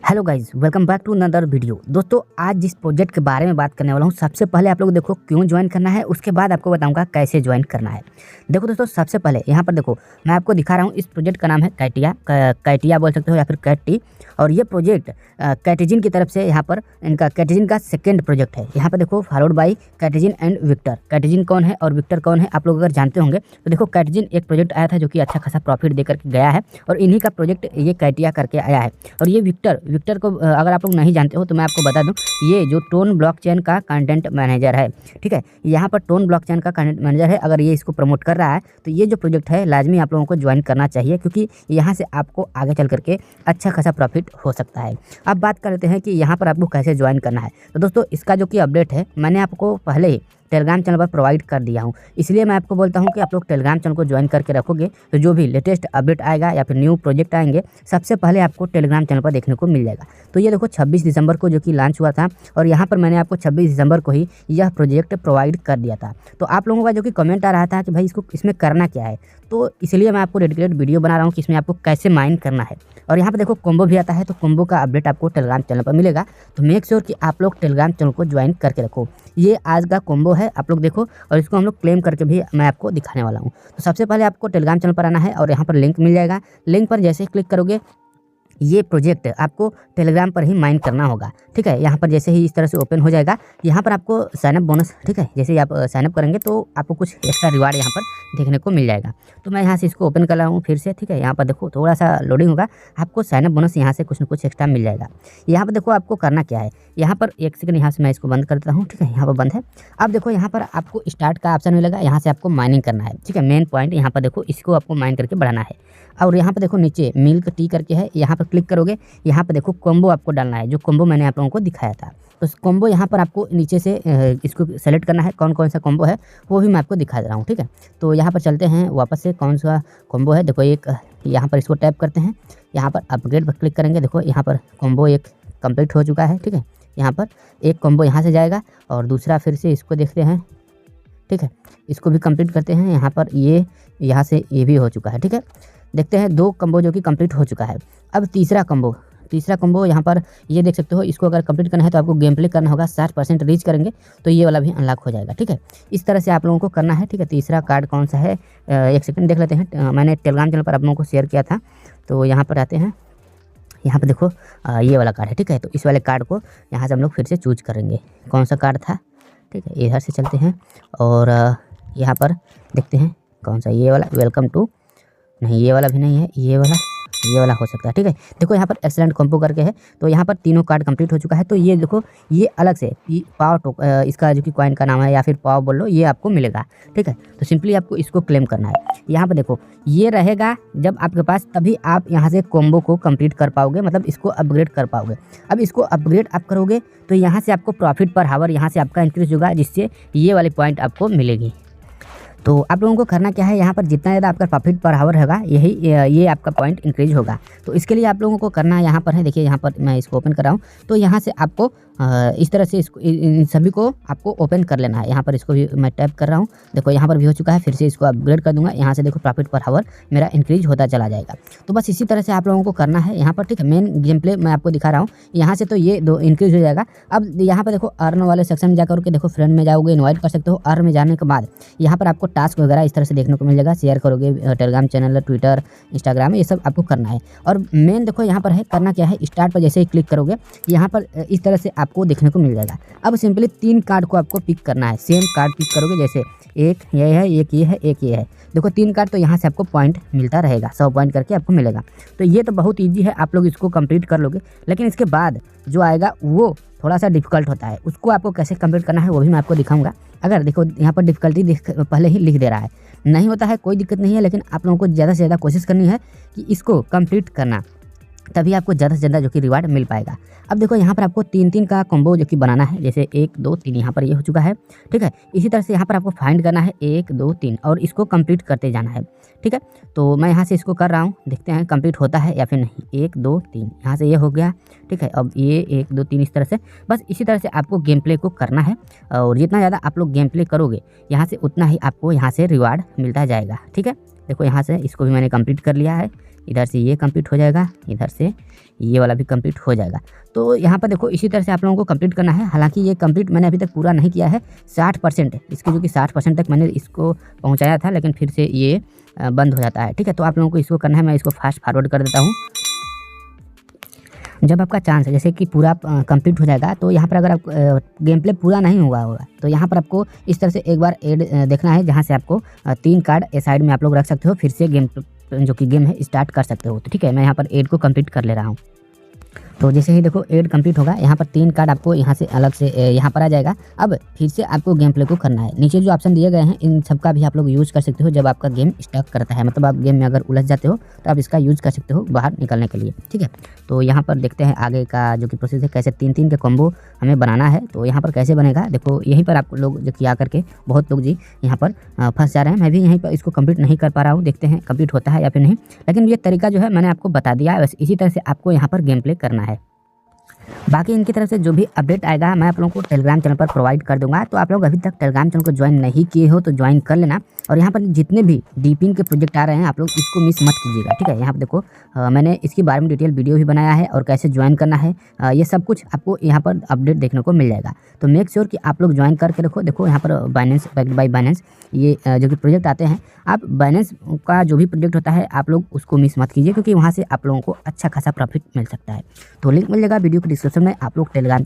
Hello guys, welcome back to another video. दोस्तों, आज जिस प्रोजेक्ट के बारे में बात करने वाला हूँ, सबसे पहले आप लोग देखो क्यों ज्वाइन करना है, उसके बाद आपको बताऊंगा कैसे ज्वाइन करना है। देखो दोस्तों, सबसे पहले यहाँ पर देखो मैं आपको दिखा रहा हूँ। इस प्रोजेक्ट का नाम है कैटिया, कैटिया बोल सकते हो या फिर कैटी। और ये प्रोजेक्ट कैटिजिन की तरफ से यहाँ पर इनका कैटिजिन का सेकेंड प्रोजेक्ट है। यहाँ पर देखो फॉलोड बाई कैटिजिन एंड विक्टर। कैटिजिन कौन है और विक्टर कौन है आप लोग अगर जानते होंगे तो देखो, कैटिजिन एक प्रोजेक्ट आया था जो कि अच्छा खासा प्रॉफिट देकर के गया है और इन्हीं का प्रोजेक्ट ये कैटिया करके आया है। और ये विक्टर को अगर आप लोग नहीं जानते हो तो मैं आपको बता दूं, ये जो टोन ब्लॉकचेन का कंटेंट मैनेजर है, ठीक है। यहाँ पर टोन ब्लॉकचेन का कंटेंट मैनेजर है। अगर ये इसको प्रमोट कर रहा है तो ये जो प्रोजेक्ट है लाजमी आप लोगों को ज्वाइन करना चाहिए, क्योंकि यहाँ से आपको आगे चल करके अच्छा खासा प्रॉफिट हो सकता है। अब बात कर लेते हैं कि यहाँ पर आपको कैसे ज्वाइन करना है। तो दोस्तों, इसका जो कि अपडेट है मैंने आपको पहले ही टेलीग्राम चैनल पर प्रोवाइड कर दिया हूँ, इसलिए मैं आपको बोलता हूँ कि आप लोग टेलीग्राम चैनल को ज्वाइन करके रखोगे तो जो भी लेटेस्ट अपडेट आएगा या फिर न्यू प्रोजेक्ट आएंगे सबसे पहले आपको टेलीग्राम चैनल पर देखने को मिल जाएगा। तो ये देखो 26 दिसंबर को जो कि लॉन्च हुआ था और यहाँ पर मैंने आपको 26 दिसंबर को ही यह प्रोजेक्ट प्रोवाइड कर दिया था। तो आप लोगों का जो कि कमेंट आ रहा था कि भाई इसमें करना क्या है, तो इसलिए मैं आपको डेडिकेटेड वीडियो बना रहा हूँ कि इसमें आपको कैसे माइन करना है। और यहाँ पर देखो कॉम्बो भी आता है, तो कॉम्बो का अपडेट आपको टेलीग्राम चैनल पर मिलेगा। तो मेक श्योर कि आप लोग टेलीग्राम चैनल को ज्वाइन करके रखो। ये आज का कॉम्बो है, आप लोग देखो, और इसको हम लोग क्लेम करके भी मैं आपको दिखाने वाला हूँ। तो सबसे पहले आपको टेलीग्राम चैनल पर आना है और यहाँ पर लिंक मिल जाएगा। लिंक पर जैसे ही क्लिक करोगे ये प्रोजेक्ट आपको टेलीग्राम पर ही माइन करना होगा, ठीक है। यहाँ पर जैसे ही इस तरह से ओपन हो जाएगा, यहाँ पर आपको साइनअप बोनस, ठीक है, जैसे ही आप साइनअप करेंगे तो आपको कुछ एक्स्ट्रा रिवार्ड यहाँ पर देखने को मिल जाएगा। तो मैं यहाँ से इसको ओपन कर रहा हूँ फिर से, ठीक है। यहाँ पर देखो थोड़ा सा लोडिंग होगा, आपको साइनअप बोनस यहाँ से कुछ न कुछ एक्स्ट्रा मिल जाएगा। यहाँ पर देखो आपको करना क्या है, यहाँ पर एक सेकंड यहाँ से मैं इसको बंद करता हूँ, ठीक है। यहाँ पर बंद है। अब देखो यहाँ पर आपको स्टार्ट का ऑप्शन मिलेगा, यहाँ से आपको माइनिंग करना है, ठीक है। मेन पॉइंट यहाँ पर देखो, इसको आपको माइन करके बढ़ाना है। और यहाँ पर देखो नीचे मिल्क टी करके है, यहाँ पर क्लिक करोगे, यहाँ पर देखो कॉम्बो आपको डालना है, जो कॉम्बो मैंने आप लोगों को दिखाया था। तो कॉम्बो यहाँ पर आपको नीचे से इसको सेलेक्ट करना है, कौन कौन सा कॉम्बो है वो भी मैं आपको दिखा दे रहा हूँ, ठीक है। तो यहाँ पर चलते हैं वापस से, कौन सा कॉम्बो है देखो, एक यहाँ पर इसको टैप करते हैं, यहाँ पर अपग्रेड पर क्लिक करेंगे। देखो यहाँ पर कॉम्बो एक कंप्लीट हो चुका है, ठीक है। यहाँ पर एक कॉम्बो यहाँ से जाएगा और दूसरा फिर से इसको देखते हैं, ठीक है। इसको भी कंप्लीट करते हैं। यहाँ पर ये यहाँ से ये भी हो चुका है, ठीक है। देखते हैं 2 कॉम्बो जो कि कंप्लीट हो चुका है। अब तीसरा कॉम्बो यहाँ पर ये देख सकते हो। इसको अगर कंप्लीट करना है तो आपको गेम प्ले करना होगा, 60% रीच करेंगे तो ये वाला भी अनलॉक हो जाएगा, ठीक है। इस तरह से आप लोगों को करना है, ठीक है। तीसरा कार्ड कौन सा है, एक सेकंड देख लेते हैं। मैंने टेलीग्राम चैनल पर आप लोगों को शेयर किया था, तो यहाँ पर आते हैं। यहाँ पर देखो ये वाला कार्ड है, ठीक है। तो इस वाले कार्ड को यहाँ से हम लोग फिर से चूज करेंगे, कौन सा कार्ड था, ठीक है। इधर से चलते हैं और यहाँ पर देखते हैं कौन सा, ये वाला वेलकम टू, नहीं ये वाला भी नहीं है, ये वाला हो सकता है, ठीक है। देखो यहाँ पर एक्सीलेंट कॉम्बो करके है, तो यहाँ पर तीनों कार्ड कंप्लीट हो चुका है। तो ये देखो, ये अलग से पावर इसका जो कि कॉइन का नाम है या फिर पावर बोल लो, ये आपको मिलेगा, ठीक है। तो सिंपली आपको इसको क्लेम करना है। यहाँ पर देखो ये रहेगा जब आपके पास, तभी आप यहाँ से कॉम्बो को कंप्लीट कर पाओगे, मतलब इसको अपग्रेड कर पाओगे। अब इसको अपग्रेड आप करोगे तो यहाँ से आपको प्रॉफिट पर हावर यहाँ से आपका इंक्रीज होगा, जिससे ये वाली पॉइंट आपको मिलेगी। तो आप लोगों को करना क्या है, यहाँ पर जितना ज़्यादा आपका प्रॉफिट पर हावर होगा ये आपका पॉइंट इंक्रीज होगा। तो इसके लिए आप लोगों को करना है, यहाँ पर है, देखिए यहाँ पर मैं इसको ओपन कर रहा हूँ। तो यहाँ से आपको इस तरह से इसको इन सभी को आपको ओपन कर लेना है। यहाँ पर इसको भी मैं टैप कर रहा हूँ, देखो यहाँ पर भी हो चुका है। फिर से इसको अपग्रेड कर दूंगा, यहाँ से देखो प्रॉफिट पर हावर मेरा इंक्रीज होता चला जाएगा। तो बस इसी तरह से आप लोगों को करना है यहाँ पर, ठीक है। मेन गेम प्ले मैं आपको दिखा रहा हूँ, यहाँ से तो ये 2 इंक्रीज हो जाएगा। अब यहाँ पर देखो अर्न वाले सेक्शन में जाकर के देखो, फ्रेंड में जाओगे, इन्वाइट कर सकते हो। अर्न में जाने के बाद यहाँ पर आपको टास्क वगैरह इस तरह से देखने को मिल जाएगा। शेयर करोगे टेलीग्राम चैनल, ट्विटर, इंस्टाग्राम, ये सब आपको करना है। और मेन देखो यहाँ पर है, करना क्या है, स्टार्ट पर जैसे ही क्लिक करोगे यहाँ पर इस तरह से आपको देखने को मिल जाएगा। अब सिंपली 3 कार्ड को आपको पिक करना है, सेम कार्ड पिक करोगे, जैसे एक ये है, एक ये है, एक ये है। देखो 3 कार्ड, तो यहाँ से आपको पॉइंट मिलता रहेगा, 100 पॉइंट करके आपको मिलेगा। तो ये तो बहुत ईजी है, आप लोग इसको कंप्लीट कर लोगे। लेकिन इसके बाद जो आएगा वो थोड़ा सा डिफिकल्ट होता है, उसको आपको कैसे कंप्लीट करना है वो भी मैं आपको दिखाऊंगा। अगर देखो यहाँ पर डिफिकल्टी पहले ही लिख दे रहा है, नहीं होता है कोई दिक्कत नहीं है, लेकिन आप लोगों को ज़्यादा से ज़्यादा कोशिश करनी है कि इसको कंप्लीट करना, तभी आपको ज़्यादा से ज़्यादा जो कि रिवार्ड मिल पाएगा। अब देखो यहाँ पर आपको 3-3 का कॉम्बो जो कि बनाना है, जैसे 1 2 3 यहाँ पर ये हो चुका है, ठीक है। इसी तरह से यहाँ पर आपको फाइंड करना है 1 2 3 और इसको कंप्लीट करते जाना है, ठीक है। तो मैं यहाँ से इसको कर रहा हूँ, देखते हैं कंप्लीट होता है या फिर नहीं। 1 2 3 यहाँ से ये हो गया, ठीक है। अब ये 1 2 3 इस तरह से, बस इसी तरह से आपको गेम प्ले को करना है। और जितना ज़्यादा आप लोग गेम प्ले करोगे यहाँ से, उतना ही आपको यहाँ से रिवार्ड मिलता जाएगा, ठीक है। देखो यहाँ से इसको भी मैंने कंप्लीट कर लिया है, इधर से ये कंप्लीट हो जाएगा, इधर से ये वाला भी कंप्लीट हो जाएगा। तो यहाँ पर देखो इसी तरह से आप लोगों को कंप्लीट करना है। हालांकि ये कंप्लीट मैंने अभी तक पूरा नहीं किया है, 60% है इसके, जो कि 60% तक मैंने इसको पहुँचाया था, लेकिन फिर से ये बंद हो जाता है। ठीक है, तो आप लोगों को इसको करना है। मैं इसको फास्ट फॉरवर्ड कर देता हूँ। जब आपका चांस है जैसे कि पूरा कंप्लीट हो जाएगा, तो यहाँ पर अगर आप गेम प्ले पूरा नहीं हुआ होगा तो यहाँ पर आपको इस तरह से एक बार ऐड देखना है, जहाँ से आपको 3 कार्ड ए साइड में आप लोग रख सकते हो, फिर से गेम जो कि गेम है स्टार्ट कर सकते हो। तो ठीक है, मैं यहाँ पर ऐड को कंप्लीट कर ले रहा हूँ। तो जैसे ही देखो ऐड कंप्लीट होगा, यहाँ पर 3 कार्ड आपको यहाँ से अलग से यहाँ पर आ जाएगा। अब फिर से आपको गेम प्ले को करना है। नीचे जो ऑप्शन दिए गए हैं इन सब का भी आप लोग यूज़ कर सकते हो जब आपका गेम स्टक करता है, मतलब आप गेम में अगर उलझ जाते हो तो आप इसका यूज़ कर सकते हो बाहर निकलने के लिए। ठीक है, तो यहाँ पर देखते हैं आगे का जो कि प्रोसेस है, कैसे 3-3 के कॉम्बो हमें बनाना है। तो यहाँ पर कैसे बनेगा देखो, यहीं पर आप लोग जो किया करके बहुत लोग जी यहाँ पर फंस जा रहे हैं। मैं भी यहीं पर इसको कंप्लीट नहीं कर पा रहा हूँ, देखते हैं कंप्लीट होता है या फिर नहीं। लेकिन ये तरीका जो है मैंने आपको बता दिया है, बस इसी तरह से आपको यहाँ पर गेम प्ले करना है। बाकी इनकी तरफ से जो भी अपडेट आएगा मैं आप लोगों को टेलीग्राम चैनल पर प्रोवाइड कर दूंगा। तो आप लोग अभी तक टेलीग्राम चैनल को ज्वाइन नहीं किए हो तो ज्वाइन कर लेना। और यहाँ पर जितने भी डीपिंग के प्रोजेक्ट आ रहे हैं आप लोग इसको मिस मत कीजिएगा। ठीक है, यहाँ पर देखो मैंने इसके बारे में डिटेल वीडियो भी बनाया है और कैसे ज्वाइन करना है, ये सब कुछ आपको यहाँ पर अपडेट देखने को मिल जाएगा। तो मेक श्योर कि आप लोग ज्वाइन करके रखो। देखो यहाँ पर बाइनेंस, बैक्ड बाय बाइनेंस, ये जो कि प्रोजेक्ट आते हैं, आप बाइनेंस का जो भी प्रोजेक्ट होता है आप लोग उसको मिस मत कीजिए, क्योंकि वहाँ से आप लोगों को अच्छा खासा प्रॉफिट मिल सकता है। तो लिंक मिल जाएगा वीडियो के डिस्क्रिप्शन में। आप लोग टेलीग्राम